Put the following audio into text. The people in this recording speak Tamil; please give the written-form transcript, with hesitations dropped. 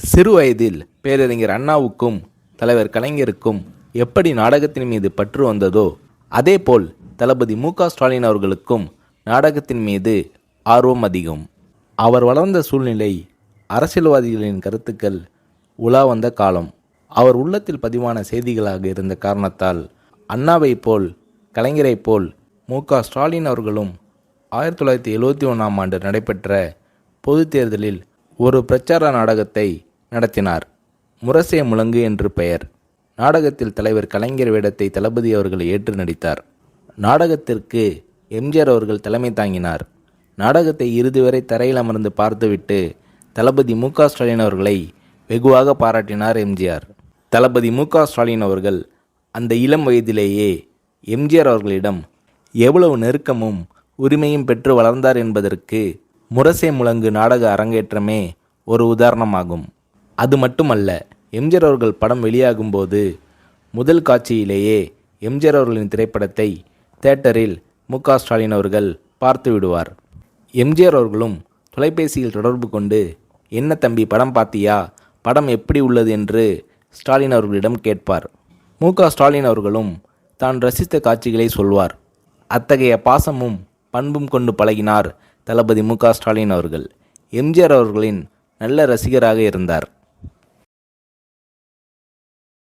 சிறு வயதில் பேரறிஞர் அண்ணாவுக்கும் தலைவர் கலைஞருக்கும் எப்படி நாடகத்தின் மீது பற்று வந்ததோ அதேபோல் தளபதி மு.க.ஸ்டாலின் அவர்களுக்கும் நாடகத்தின் மீது ஆர்வம் அதிகம். அவர் வளர்ந்த சூழ்நிலை அரசியல்வாதிகளின் கருத்துக்கள் உலா வந்த காலம். அவர் உள்ளத்தில் பதிவான செய்திகளாக இருந்த காரணத்தால் அண்ணாவைப் போல் கலைஞரைப் போல் மு.க.ஸ்டாலின் அவர்களும் 1971ஆம் ஆண்டு நடைபெற்ற பொதுத் தேர்தலில் ஒரு பிரச்சார நாடகத்தை நடத்தினார். முரசே முழங்கு என்று பெயர். நாடகத்தில் தலைவர் கலைஞர் வேடத்தை தளபதி அவர்கள் ஏற்று நடித்தார். நாடகத்திற்கு எம்ஜிஆர் அவர்கள் தலைமை தாங்கினார். நாடகத்தை இறுதி வரை தரையில் அமர்ந்து பார்த்துவிட்டு தளபதி மு.க.ஸ்டாலின் அவர்களை வெகுவாக பாராட்டினார் எம்ஜிஆர். தளபதி மு.க.ஸ்டாலின் அவர்கள் அந்த இளம் வயதிலேயே எம்ஜிஆர் அவர்களிடம் எவ்வளவு நெருக்கமும் உரிமையும் பெற்று வளர்ந்தார் என்பதற்கு முரசே முழங்கு நாடக அரங்கேற்றமே ஒரு உதாரணமாகும். அது மட்டுமல்ல, எம்ஜிஆர் அவர்கள் படம் வெளியாகும்போது முதல் காட்சியிலேயே எம்ஜிஆர் அவர்களின் திரைப்படத்தை தியேட்டரில் மு.க.ஸ்டாலின் அவர்கள் பார்த்து விடுவார். எம்ஜிஆர் அவர்களும் தொலைபேசியில் தொடர்பு கொண்டு, என்ன தம்பி படம் பார்த்தியா, படம் எப்படி உள்ளது என்று ஸ்டாலின் அவர்களிடம் கேட்பார். மு.க.ஸ்டாலின் அவர்களும் தான் ரசித்த காட்சிகளை சொல்வார். அத்தகைய பாசமும் பண்பும் கொண்டு பழகினார் தளபதி மு.க.ஸ்டாலின் அவர்கள். எம்ஜிஆர் அவர்களின் நல்ல ரசிகராக இருந்தார்.